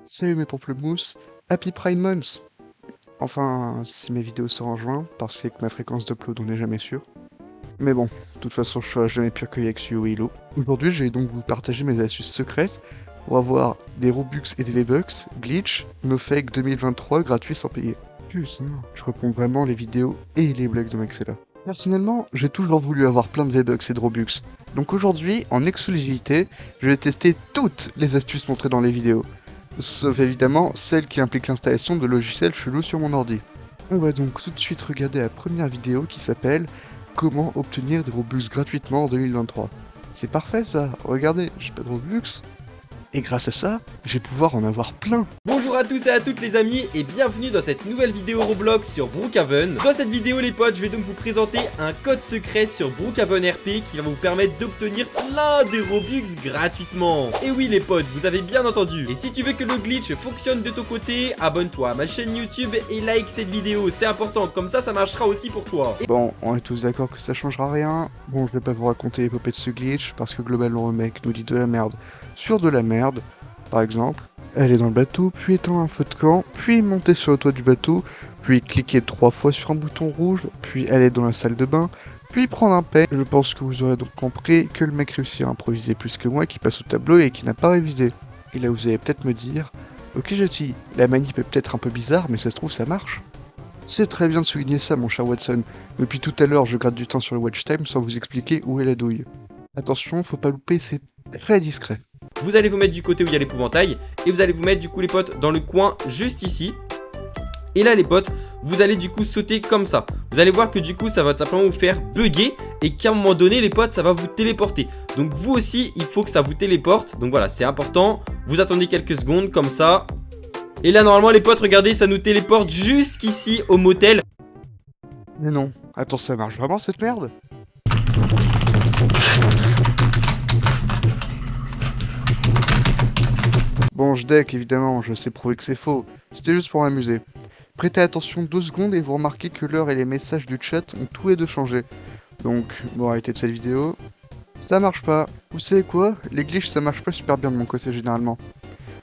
Salut mes pamplemousses, Happy Prime Month! Enfin, si mes vidéos sortent en juin, parce qu'avec ma fréquence d'upload on n'est jamais sûr. Mais bon, de toute façon je serai jamais pire que Yaxu ou Hilo. Aujourd'hui je vais donc vous partager mes astuces secrètes pour avoir des Robux et des V-Bucks, glitch, no fake 2023 gratuits sans payer. Putain, je réponds vraiment les vidéos et les blagues de Maxella. Personnellement, j'ai toujours voulu avoir plein de V-Bucks et de Robux. Donc aujourd'hui, en exclusivité, je vais tester toutes les astuces montrées dans les vidéos. Sauf évidemment celle qui implique l'installation de logiciels chelous sur mon ordi. On va donc tout de suite regarder la première vidéo qui s'appelle Comment obtenir des Robux gratuitement en 2023. C'est parfait ça, regardez, j'ai pas de Robux. Et grâce à ça, je vais pouvoir en avoir plein. Bonjour à tous et à toutes les amis et bienvenue dans cette nouvelle vidéo Roblox sur Brookhaven. Dans cette vidéo les potes, je vais donc vous présenter un code secret sur Brookhaven RP qui va vous permettre d'obtenir plein de Robux gratuitement. Et oui les potes, vous avez bien entendu. Et si tu veux que le glitch fonctionne de ton côté, abonne-toi à ma chaîne YouTube et like cette vidéo, c'est important, comme ça marchera aussi pour toi. Bon, on est tous d'accord que ça changera rien. Bon, je vais pas vous raconter l'épopée de ce glitch parce que globalement le mec nous dit de la merde sur de la merde. Par exemple, aller dans le bateau, puis éteindre un feu de camp, puis monter sur le toit du bateau, puis cliquer 3 fois sur un bouton rouge, puis aller dans la salle de bain, puis prendre un pain. Je pense que vous aurez donc compris que le mec réussit à improviser plus que moi, qui passe au tableau et qui n'a pas révisé. Et là vous allez peut-être me dire, ok Jesse, la manip est peut-être un peu bizarre, mais ça se trouve ça marche. C'est très bien de souligner ça mon cher Watson. Depuis tout à l'heure je gratte du temps sur le watch time sans vous expliquer où est la douille. Attention, faut pas louper, c'est très discret. Vous allez vous mettre du côté où il y a l'épouvantail et vous allez vous mettre du coup les potes dans le coin juste ici. Et là les potes, vous allez du coup sauter comme ça. Vous allez voir que du coup ça va simplement vous faire bugger et qu'à un moment donné les potes ça va vous téléporter. Donc vous aussi il faut que ça vous téléporte. Donc voilà, c'est important. Vous attendez quelques secondes comme ça. Et là normalement les potes, regardez, ça nous téléporte jusqu'ici au motel. Mais non, attends, ça marche vraiment cette merde? Bon, je deck évidemment, je sais prouver que c'est faux. C'était juste pour m'amuser. Prêtez attention 2 secondes et vous remarquez que l'heure et les messages du chat ont tous les deux changé. Donc, bon, arrêtez de cette vidéo. Ça marche pas. Vous savez quoi? Les glitches ça marche pas super bien de mon côté généralement.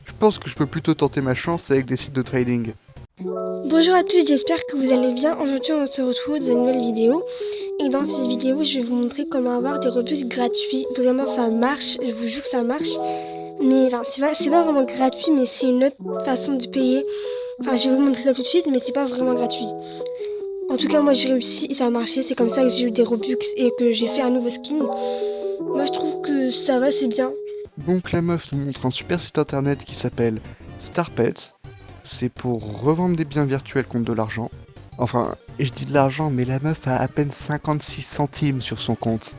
Je pense que je peux plutôt tenter ma chance avec des sites de trading. Bonjour à tous, j'espère que vous allez bien. Aujourd'hui on se retrouve dans une nouvelle vidéo. Et dans cette vidéo je vais vous montrer comment avoir des Robux gratuits. Vraiment ça marche, je vous jure ça marche. Mais enfin c'est pas vraiment gratuit, mais c'est une autre façon de payer. Enfin je vais vous montrer ça tout de suite, mais c'est pas vraiment gratuit. En tout cas moi j'ai réussi et ça a marché. C'est comme ça que j'ai eu des Robux et que j'ai fait un nouveau skin. Moi je trouve que ça va, c'est bien. Donc la meuf nous montre un super site internet qui s'appelle StarPets. C'est pour revendre des biens virtuels contre de l'argent. Enfin, et je dis de l'argent, mais la meuf a à peine 56 centimes sur son compte.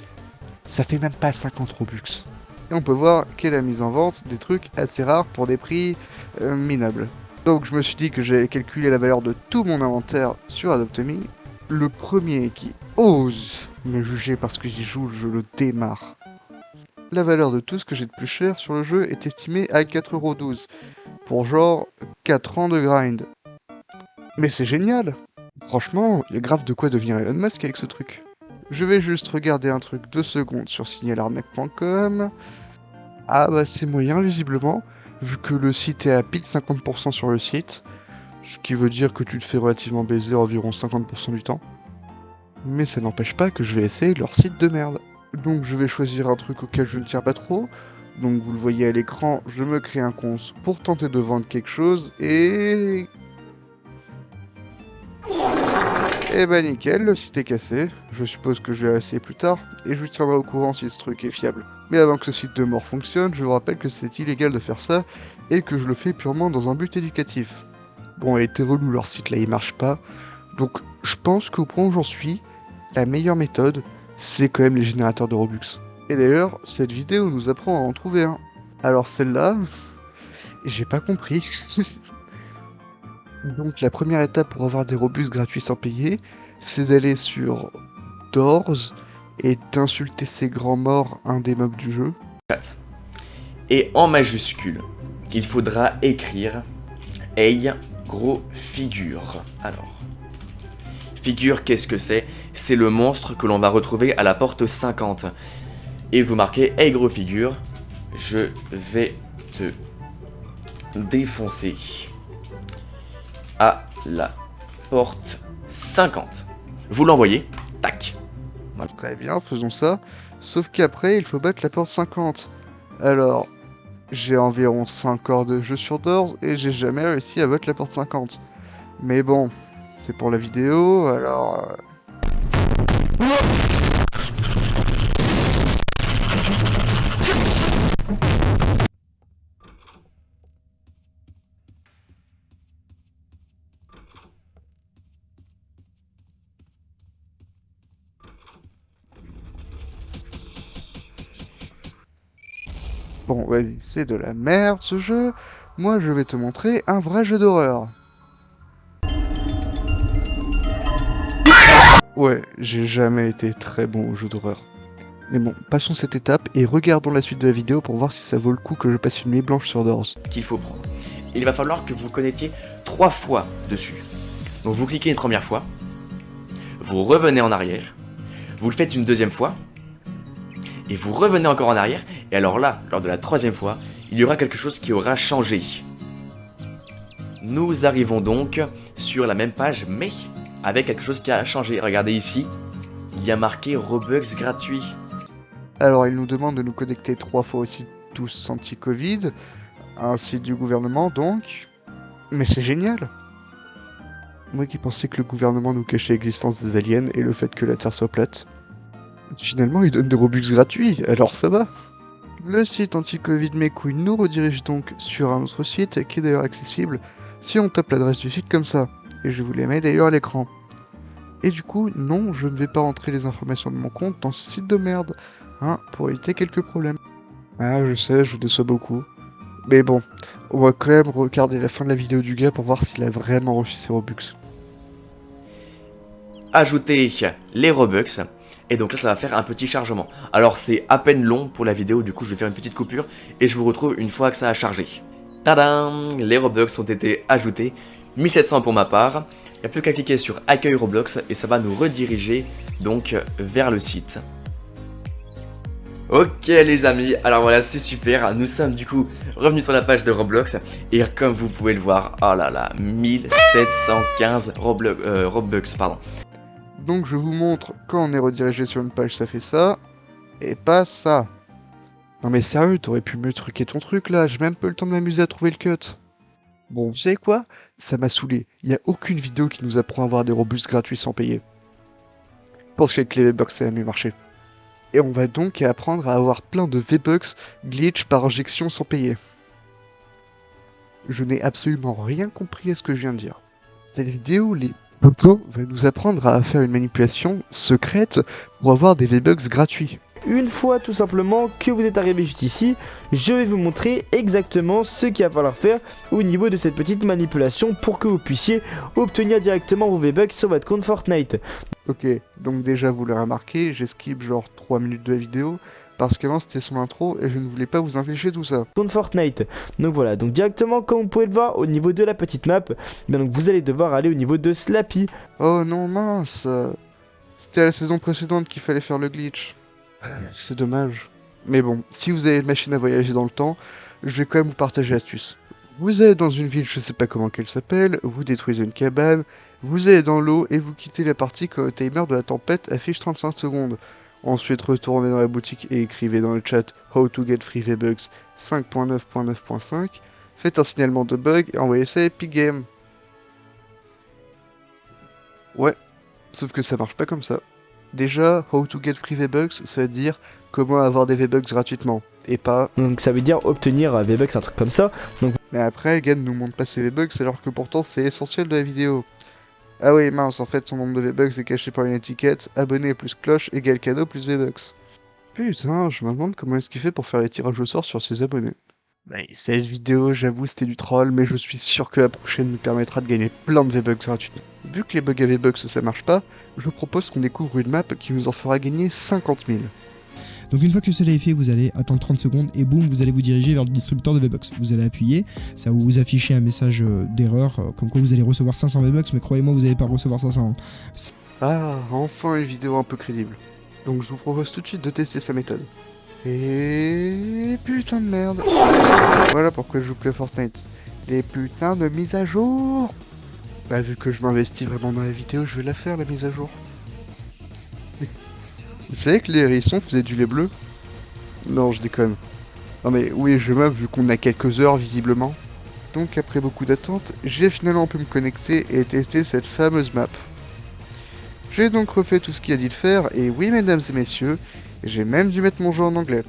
Ça fait même pas 50 Robux. Et on peut voir qu'elle a mis en vente des trucs assez rares pour des prix minables. Donc je me suis dit que j'allais calculer la valeur de tout mon inventaire sur Adopt.me. Le premier qui ose me juger parce que j'y joue, je le démarre. La valeur de tout ce que j'ai de plus cher sur le jeu est estimée à 4,12€. Pour genre 4 ans de grind. Mais c'est génial! Franchement, il y a grave de quoi devenir Elon Musk avec ce truc. Je vais juste regarder un truc 2 secondes sur signalarnaque.com. Ah bah c'est moyen visiblement, vu que le site est à pile 50% sur le site. Ce qui veut dire que tu te fais relativement baiser environ 50% du temps. Mais ça n'empêche pas que je vais essayer leur site de merde. Donc je vais choisir un truc auquel je ne tiens pas trop. Donc vous le voyez à l'écran, je me crée un compte pour tenter de vendre quelque chose et... Et bah nickel, le site est cassé. Je suppose que je vais essayer plus tard et je vous tiendrai au courant si ce truc est fiable. Mais avant que ce site de mort fonctionne, je vous rappelle que c'est illégal de faire ça et que je le fais purement dans un but éducatif. Bon, elle était relou, leur site là il marche pas. Donc je pense qu'au point où j'en suis, la meilleure méthode, c'est quand même les générateurs de Robux. Et d'ailleurs, cette vidéo nous apprend à en trouver un. Alors celle-là, j'ai pas compris. Donc la première étape pour avoir des Robux gratuits sans payer, c'est d'aller sur Doors et d'insulter ces grands morts, un des mobs du jeu. Et en majuscule, il faudra écrire Hey gros figure. Alors, figure, qu'est-ce que c'est? C'est le monstre que l'on va retrouver à la porte 50. Et vous marquez Hey gros figure, je vais te défoncer à la porte 50. Vous l'envoyez, tac. Voilà. Très bien, faisons ça. Sauf qu'après, il faut battre la porte 50. Alors, j'ai environ 5 heures de jeu sur Doors et j'ai jamais réussi à battre la porte 50. Mais bon, c'est pour la vidéo, alors... Bon, vas-y, c'est de la merde ce jeu. Moi, je vais te montrer un vrai jeu d'horreur. Ouais, j'ai jamais été très bon au jeu d'horreur. Mais bon, passons cette étape et regardons la suite de la vidéo pour voir si ça vaut le coup que je passe une nuit blanche sur Doors. Qu'il faut prendre. Il va falloir que vous connectiez 3 fois dessus. Donc vous cliquez une première fois, vous revenez en arrière, vous le faites une deuxième fois, et vous revenez encore en arrière, et alors là, lors de la troisième fois, il y aura quelque chose qui aura changé. Nous arrivons donc sur la même page, mais avec quelque chose qui a changé. Regardez ici, il y a marqué Robux gratuit. Alors, il nous demande de nous connecter 3 fois aussi tous anti-Covid, un site du gouvernement donc. Mais c'est génial! Moi qui pensais que le gouvernement nous cachait l'existence des aliens et le fait que la Terre soit plate. Finalement, il donne des Robux gratuits, alors ça va. Le site anti-Covid mes couilles nous redirige donc sur un autre site qui est d'ailleurs accessible si on tape l'adresse du site comme ça. Et je vous les mets d'ailleurs à l'écran. Et du coup, non, je ne vais pas rentrer les informations de mon compte dans ce site de merde, hein, pour éviter quelques problèmes. Ah, je sais, je vous déçois beaucoup. Mais bon, on va quand même regarder la fin de la vidéo du gars pour voir s'il a vraiment reçu ses Robux. Ajoutez les Robux. Et donc là ça va faire un petit chargement. Alors c'est à peine long pour la vidéo, du coup je vais faire une petite coupure et je vous retrouve une fois que ça a chargé. Tadam! Les Robux ont été ajoutés, 1700 pour ma part. Il n'y a plus qu'à cliquer sur accueil Roblox et ça va nous rediriger donc vers le site. Ok les amis, alors voilà c'est super, nous sommes du coup revenus sur la page de Roblox et comme vous pouvez le voir, oh là là, 1715 Robux pardon. Donc je vous montre, quand on est redirigé sur une page, ça fait ça, et pas ça. Non mais sérieux, t'aurais pu mieux truquer ton truc là, j'ai même pas eu le temps de m'amuser à trouver le cut. Bon, vous savez quoi? Ça m'a saoulé, il y a aucune vidéo qui nous apprend à avoir des Robux gratuits sans payer. Je pense qu'avec les V-Bucks ça va mieux marcher. Et on va donc apprendre à avoir plein de V-Bucks glitch par injection sans payer. Je n'ai absolument rien compris à ce que je viens de dire. Cette vidéo, les Toto va nous apprendre à faire une manipulation secrète pour avoir des V-Bucks gratuits. Une fois tout simplement que vous êtes arrivé juste ici, je vais vous montrer exactement ce qu'il va falloir faire au niveau de cette petite manipulation pour que vous puissiez obtenir directement vos V-Bucks sur votre compte Fortnite. Ok, donc déjà vous l'aurez remarqué, j'ai skip genre 3 minutes de la vidéo parce qu'avant c'était son intro et je ne voulais pas vous infliger tout ça. Compte Fortnite. Donc voilà, donc directement comme vous pouvez le voir au niveau de la petite map, bien donc vous allez devoir aller au niveau de Slappy. Oh non mince, c'était à la saison précédente qu'il fallait faire le glitch. C'est dommage. Mais bon, si vous avez une machine à voyager dans le temps, je vais quand même vous partager l'astuce. Vous êtes dans une ville, je sais pas comment qu'elle s'appelle, vous détruisez une cabane, vous allez dans l'eau et vous quittez la partie quand le timer de la tempête affiche 35 secondes. Ensuite, retournez dans la boutique et écrivez dans le chat How to get free V-Bucks 5.9.9.5. Faites un signalement de bug et envoyez ça à Epic Games. Ouais, sauf que ça marche pas comme ça. Déjà, How to get free V-Bucks, ça veut dire comment avoir des V-Bucks gratuitement. Et pas... Donc ça veut dire obtenir V-Bucks, un truc comme ça. Donc... Mais après, Gan nous montre pas ses V-Bucks alors que pourtant c'est essentiel de la vidéo. Ah oui, mince, en fait son nombre de V-Bucks est caché par une étiquette, abonné plus cloche égale cadeau plus V-Bucks. Putain, je me demande comment est-ce qu'il fait pour faire les tirages au sort sur ses abonnés. Bah, cette vidéo, j'avoue, c'était du troll, mais je suis sûr que la prochaine nous permettra de gagner plein de V-Bucks gratuitement. Vu que les bugs à V-Bucks ça marche pas, je propose qu'on découvre une map qui nous en fera gagner 50 000. Donc une fois que cela est fait, vous allez attendre 30 secondes et boum, vous allez vous diriger vers le distributeur de V-Bucks. Vous allez appuyer, ça va vous afficher un message d'erreur, comme quoi vous allez recevoir 500 V-Bucks, mais croyez-moi, vous n'allez pas recevoir 500. Ah, enfin une vidéo un peu crédible. Donc je vous propose tout de suite de tester sa méthode. Et putain de merde. Voilà pourquoi je joue plus à Fortnite. Les putains de mises à jour. Bah vu que je m'investis vraiment dans la vidéo, je vais la faire la mise à jour. Vous savez que les hérissons faisaient du lait bleu? Non, je déconne. Non mais oui, je m'aime vu qu'on a quelques heures visiblement. Donc après beaucoup d'attente, j'ai finalement pu me connecter et tester cette fameuse map. J'ai donc refait tout ce qu'il a dit de faire, et oui mesdames et messieurs, j'ai même dû mettre mon jeu en anglais.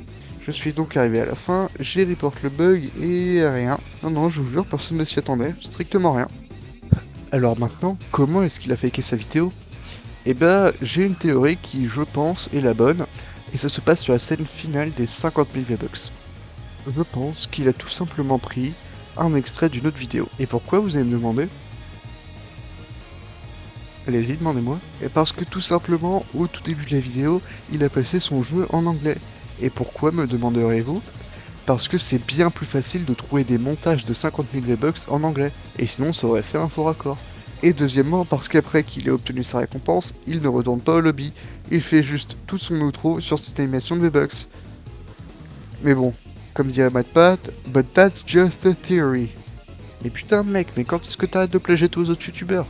Je suis donc arrivé à la fin, j'ai reporté le bug et rien. Non, je vous jure, personne ne s'y attendait, strictement rien. Alors maintenant, comment est-ce qu'il a faké sa vidéo? Eh ben, j'ai une théorie qui, je pense, est la bonne, et ça se passe sur la scène finale des 50 000 V-Bucks. Je pense qu'il a tout simplement pris un extrait d'une autre vidéo. Et pourquoi, vous allez me demander? Allez-y, demandez-moi. Et parce que tout simplement, au tout début de la vidéo, il a passé son jeu en anglais. Et pourquoi, me demanderez-vous? Parce que c'est bien plus facile de trouver des montages de 50 000 V-Bucks en anglais. Et sinon, ça aurait fait un faux raccord. Et deuxièmement, parce qu'après qu'il ait obtenu sa récompense, il ne retourne pas au lobby. Il fait juste tout son outro sur cette animation de V-Bucks. Mais bon, comme dirait MatPat, but that's just a theory. Mais putain mec, mais quand est-ce que t'arrêtes de plagier tous aux autres youtubeurs?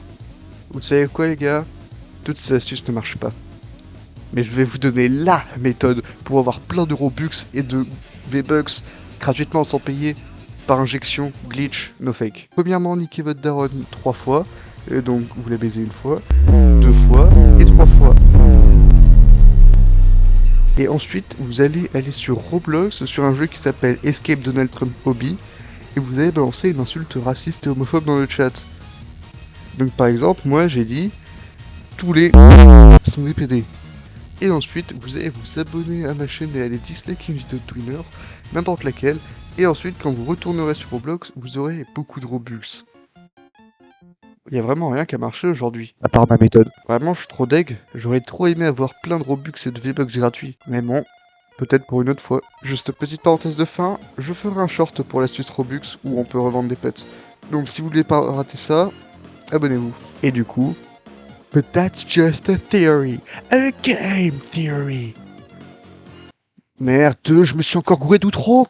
Vous savez quoi les gars? Toutes ces astuces ne marchent pas. Mais je vais vous donner LA méthode pour avoir plein de Robux et de V-Bucks gratuitement sans payer par injection, glitch, no fake. Premièrement, niquez votre daronne 3 fois, et donc vous la baisez 1 fois, 2 fois et 3 fois. Et ensuite, vous allez aller sur Roblox, sur un jeu qui s'appelle Escape Donald Trump Hobby, et vous allez balancer une insulte raciste et homophobe dans le chat. Donc par exemple, moi j'ai dit tous les sont des PD. Et ensuite, vous allez vous abonner à ma chaîne et aller disliker une vidéo de Twinner, n'importe laquelle. Et ensuite, quand vous retournerez sur Roblox, vous aurez beaucoup de Robux. Il y a vraiment rien qui a marché aujourd'hui, à part ma méthode. Vraiment, je suis trop deg. J'aurais trop aimé avoir plein de Robux et de V-Bucks gratuits. Mais bon, peut-être pour une autre fois. Juste petite parenthèse de fin, je ferai un short pour l'astuce Robux où on peut revendre des pets. Donc si vous voulez pas rater ça, abonnez-vous. Et du coup, but that's just a theory, a game theory. Merde, je me suis encore gouré d'outro.